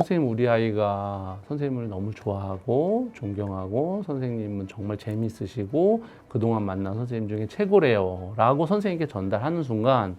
선생님 우리 아이가 선생님을 너무 좋아하고 존경하고 선생님은 정말 재미있으시고 그동안 만난 선생님 중에 최고래요 라고 선생님께 전달하는 순간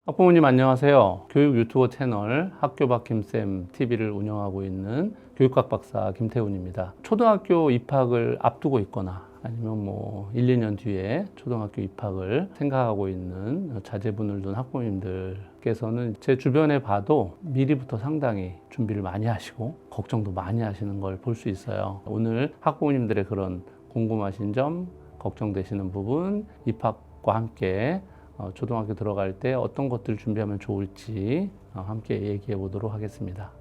학부모님 안녕하세요. 교육 유튜버 채널 학교박 김쌤 TV를 운영하고 있는 교육학 박사 김태훈입니다. 초등학교 입학을 앞두고 있거나 아니면 뭐 1, 2년 뒤에 초등학교 입학을 생각하고 있는 자제분을 둔 학부모님들께서는 제 주변에 봐도 미리부터 상당히 준비를 많이 하시고 걱정도 많이 하시는 걸 볼 수 있어요. 오늘 학부모님들의 그런 궁금하신 점, 걱정되시는 부분, 입학과 함께 초등학교 들어갈 때 어떤 것들을 준비하면 좋을지 함께 얘기해 보도록 하겠습니다.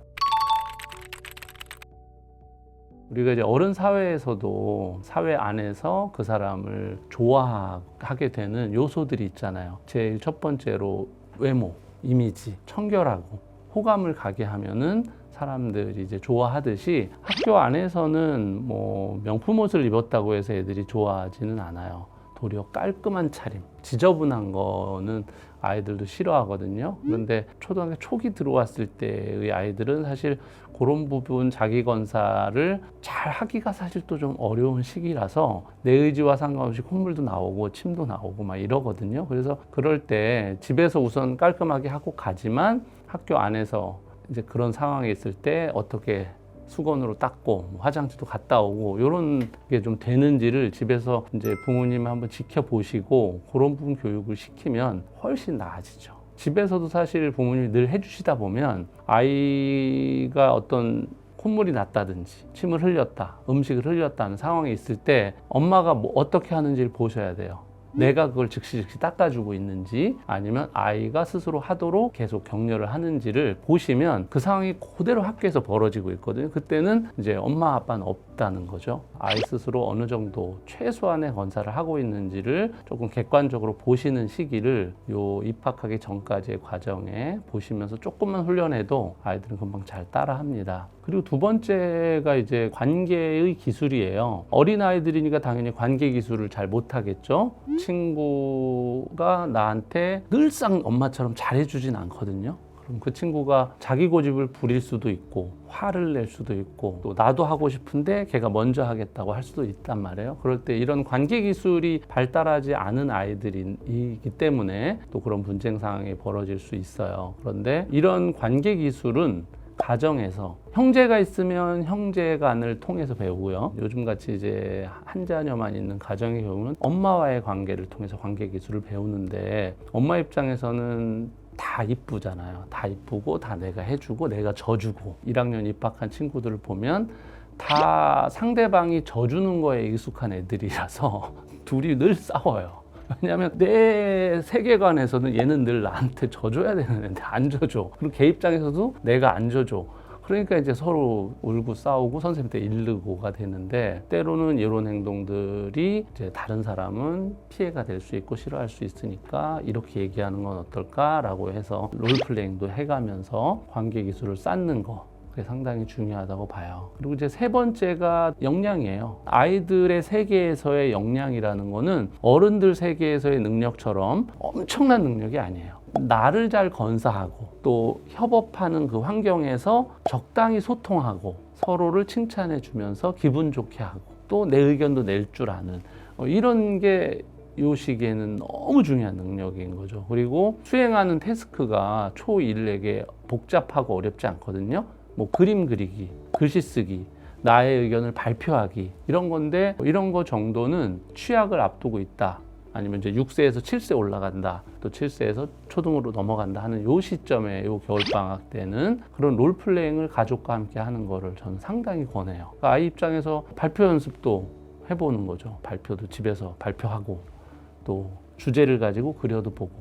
우리가 이제 어른 사회에서도 사회 안에서 그 사람을 좋아하게 되는 요소들이 있잖아요. 제일 첫 번째로 외모, 이미지, 청결하고 호감을 가게 하면은 사람들이 이제 좋아하듯이 학교 안에서는 뭐 명품 옷을 입었다고 해서 애들이 좋아하지는 않아요. 도리어 깔끔한 차림, 지저분한 거는 아이들도 싫어하거든요. 그런데 초등학교 초기 들어왔을 때의 아이들은 사실 그런 부분 자기 건사를 잘 하기가 사실 또 좀 어려운 시기라서 내 의지와 상관없이 콧물도 나오고 침도 나오고 막 이러거든요. 그래서 그럴 때 집에서 우선 깔끔하게 하고 가지만 학교 안에서 이제 그런 상황이 있을 때 어떻게 수건으로 닦고 화장실도 갔다 오고 이런 게 좀 되는지를 집에서 이제 부모님 한번 지켜보시고 그런 부분 교육을 시키면 훨씬 나아지죠. 집에서도 사실 부모님이 늘 해주시다 보면 아이가 어떤 콧물이 났다든지 침을 흘렸다, 음식을 흘렸다는 상황이 있을 때 엄마가 뭐 어떻게 하는지를 보셔야 돼요. 내가 그걸 즉시 닦아주고 있는지 아니면 아이가 스스로 하도록 계속 격려를 하는지를 보시면 그 상황이 그대로 학교에서 벌어지고 있거든요. 그때는 이제 엄마 아빠는 없다는 거죠. 아이 스스로 어느 정도 최소한의 건사를 하고 있는지를 조금 객관적으로 보시는 시기를 요 입학하기 전까지의 과정에 보시면서 조금만 훈련해도 아이들은 금방 잘 따라합니다. 그리고 두 번째가 이제 관계의 기술이에요. 어린아이들이니까 당연히 관계 기술을 잘 못하겠죠. 친구가 나한테 늘상 엄마처럼 잘해주진 않거든요. 그럼 그 친구가 자기 고집을 부릴 수도 있고 화를 낼 수도 있고 또 나도 하고 싶은데 걔가 먼저 하겠다고 할 수도 있단 말이에요. 그럴 때 이런 관계 기술이 발달하지 않은 아이들이기 때문에 또 그런 분쟁 상황이 벌어질 수 있어요. 그런데 이런 관계 기술은 가정에서 형제가 있으면 형제간을 통해서 배우고요. 요즘같이 이제 한 자녀만 있는 가정의 경우는 엄마와의 관계를 통해서 관계 기술을 배우는데 엄마 입장에서는 다 이쁘잖아요. 다 이쁘고 다 내가 해주고 내가 져주고 1학년 입학한 친구들을 보면 다 상대방이 져주는 거에 익숙한 애들이라서 둘이 늘 싸워요. 왜냐하면 내 세계관에서는 얘는 늘 나한테 져줘야 되는데 안 져줘. 그리고 걔 입장에서도 내가 안 져줘. 그러니까 이제 서로 울고 싸우고 선생님한테 일르고가 되는데 때로는 이런 행동들이 이제 다른 사람은 피해가 될 수 있고 싫어할 수 있으니까 이렇게 얘기하는 건 어떨까라고 해서 롤플레잉도 해가면서 관계 기술을 쌓는 거. 그게 상당히 중요하다고 봐요. 그리고 이제 세 번째가 역량이에요. 아이들의 세계에서의 역량이라는 거는 어른들 세계에서의 능력처럼 엄청난 능력이 아니에요. 나를 잘 건사하고 또 협업하는 그 환경에서 적당히 소통하고 서로를 칭찬해 주면서 기분 좋게 하고 또 내 의견도 낼 줄 아는 이런 게 이 시기에는 너무 중요한 능력인 거죠. 그리고 수행하는 태스크가 초1에게 복잡하고 어렵지 않거든요. 뭐 그림 그리기, 글씨 쓰기, 나의 의견을 발표하기 이런 건데 이런 거 정도는 취학을 앞두고 있다. 아니면 이제 6세에서 7세 올라간다. 또 7세에서 초등으로 넘어간다 하는 요 시점에 요 겨울방학 때는 그런 롤플레잉을 가족과 함께 하는 거를 저는 상당히 권해요. 그러니까 아이 입장에서 발표 연습도 해보는 거죠. 발표도 집에서 발표하고 또 주제를 가지고 그려도 보고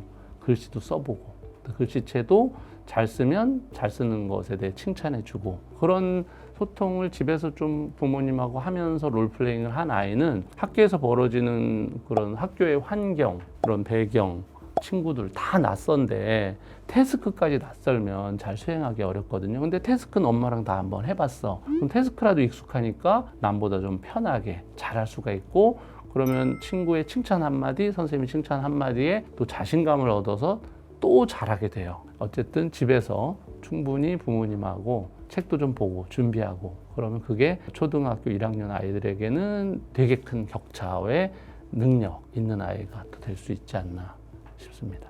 글씨도 써보고 또 글씨체도 잘 쓰면 잘 쓰는 것에 대해 칭찬해주고 그런 소통을 집에서 좀 부모님하고 하면서 롤플레잉을 한 아이는 학교에서 벌어지는 그런 학교의 환경, 그런 배경, 친구들 다 낯선데 태스크까지 낯설면 잘 수행하기 어렵거든요. 근데 태스크는 엄마랑 다 한번 해봤어. 그럼 태스크라도 익숙하니까 남보다 좀 편하게 잘할 수가 있고 그러면 친구의 칭찬 한마디, 선생님의 칭찬 한마디에 또 자신감을 얻어서 또 잘하게 돼요. 어쨌든 집에서 충분히 부모님하고 책도 좀 보고 준비하고 그러면 그게 초등학교 1학년 아이들에게는 되게 큰 격차의 능력 있는 아이가 또 될 수 있지 않나 싶습니다.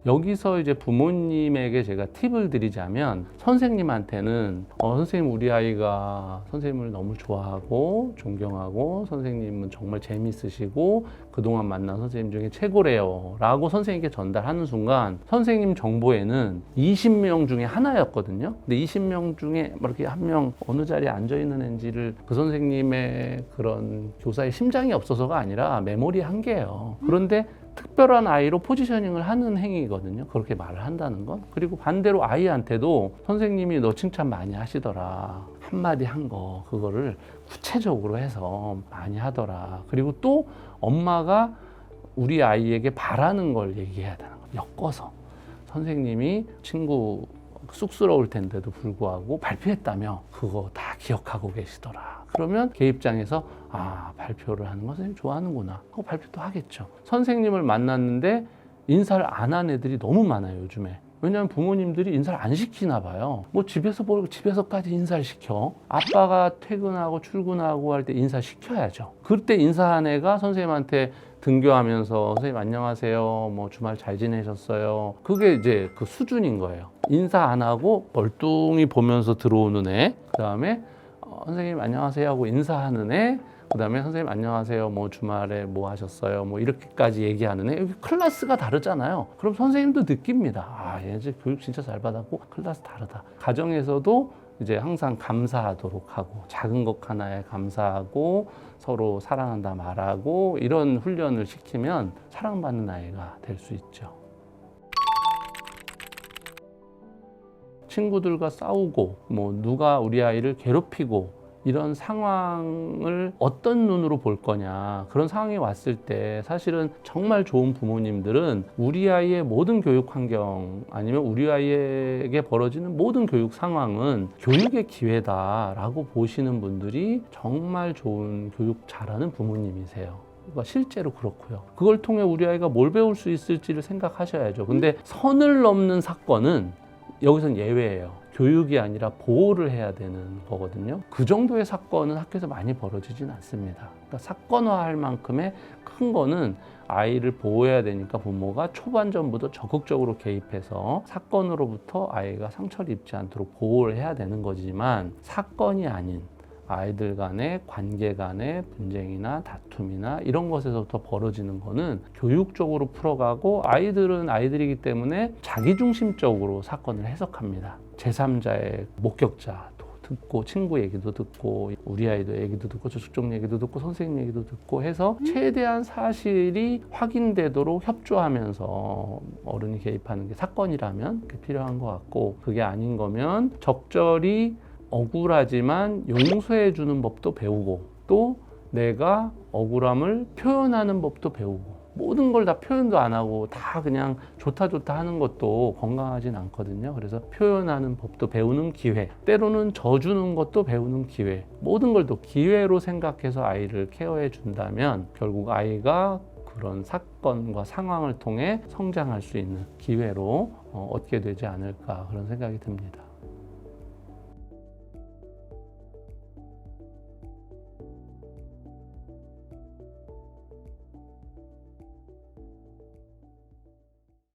여기서 이제 부모님에게 제가 팁을 드리자면 선생님한테는 선생님 우리 아이가 선생님을 너무 좋아하고 존경하고 선생님은 정말 재밌으시고 그동안 만난 선생님 중에 최고래요 라고 선생님께 전달하는 순간 선생님 정보에는 20명 중에 하나였거든요. 근데 20명 중에 이렇게 한 명 어느 자리에 앉아있는 앤지를 그 선생님의 그런 교사의 심장이 없어서가 아니라 메모리 한계예요. 그런데 특별한 아이로 포지셔닝을 하는 행위거든요. 그렇게 말을 한다는 건. 그리고 반대로 아이한테도 선생님이 너 칭찬 많이 하시더라. 한마디 한 거 그거를 구체적으로 해서 많이 하더라. 그리고 또 엄마가 우리 아이에게 바라는 걸 얘기해야 되는 거예요. 엮어서. 선생님이 친구 쑥스러울 텐데도 불구하고 발표했다며 그거 다 기억하고 계시더라. 그러면 걔 입장에서 발표를 하는 거 선생님 좋아하는구나 하고 발표도 하겠죠. 선생님을 만났는데 인사를 안 한 애들이 너무 많아요 요즘에. 왜냐하면 부모님들이 인사를 안 시키나 봐요. 뭐 집에서까지 인사를 시켜. 아빠가 퇴근하고 출근하고 할 때 인사 시켜야죠. 그때 인사한 애가 선생님한테 등교하면서 선생님 안녕하세요, 뭐 주말 잘 지내셨어요. 그게 이제 그 수준인 거예요. 인사 안 하고 멀뚱히 보면서 들어오는 애, 그 다음에 선생님 안녕하세요 하고 인사하는 애, 그 다음에 선생님 안녕하세요, 뭐 주말에 뭐 하셨어요, 뭐 이렇게까지 얘기하는 애. 여기 클래스가 다르잖아요. 그럼 선생님도 느낍니다. 얘 이제 교육 진짜 잘 받았고 클래스 다르다. 가정에서도 이제 항상 감사하도록 하고 작은 것 하나에 감사하고 서로 사랑한다 말하고 이런 훈련을 시키면 사랑받는 아이가 될 수 있죠. 친구들과 싸우고 뭐 누가 우리 아이를 괴롭히고 이런 상황을 어떤 눈으로 볼 거냐, 그런 상황이 왔을 때 사실은 정말 좋은 부모님들은 우리 아이의 모든 교육 환경 아니면 우리 아이에게 벌어지는 모든 교육 상황은 교육의 기회다라고 보시는 분들이 정말 좋은 교육 잘하는 부모님이세요. 실제로 그렇고요. 그걸 통해 우리 아이가 뭘 배울 수 있을지를 생각하셔야죠. 근데 선을 넘는 사건은 여기선 예외예요. 교육이 아니라 보호를 해야 되는 거거든요. 그 정도의 사건은 학교에서 많이 벌어지진 않습니다. 그러니까 사건화할 만큼의 큰 거는 아이를 보호해야 되니까 부모가 초반전부터 적극적으로 개입해서 사건으로부터 아이가 상처를 입지 않도록 보호를 해야 되는 거지만 사건이 아닌 아이들 간의 관계 간의 분쟁이나 다툼이나 이런 것에서부터 벌어지는 거는 교육적으로 풀어가고 아이들은 아이들이기 때문에 자기중심적으로 사건을 해석합니다. 제3자의 목격자도 듣고 친구 얘기도 듣고 우리 아이도 얘기도 듣고 저쪽 얘기도 듣고 선생님 얘기도 듣고 해서 최대한 사실이 확인되도록 협조하면서 어른이 개입하는 게 사건이라면 그게 필요한 것 같고 그게 아닌 거면 적절히 억울하지만 용서해 주는 법도 배우고 또 내가 억울함을 표현하는 법도 배우고 모든 걸 다 표현도 안 하고 다 그냥 좋다 하는 것도 건강하진 않거든요. 그래서 표현하는 법도 배우는 기회, 때로는 져주는 것도 배우는 기회, 모든 걸 또 기회로 생각해서 아이를 케어해 준다면 결국 아이가 그런 사건과 상황을 통해 성장할 수 있는 기회로 얻게 되지 않을까 그런 생각이 듭니다.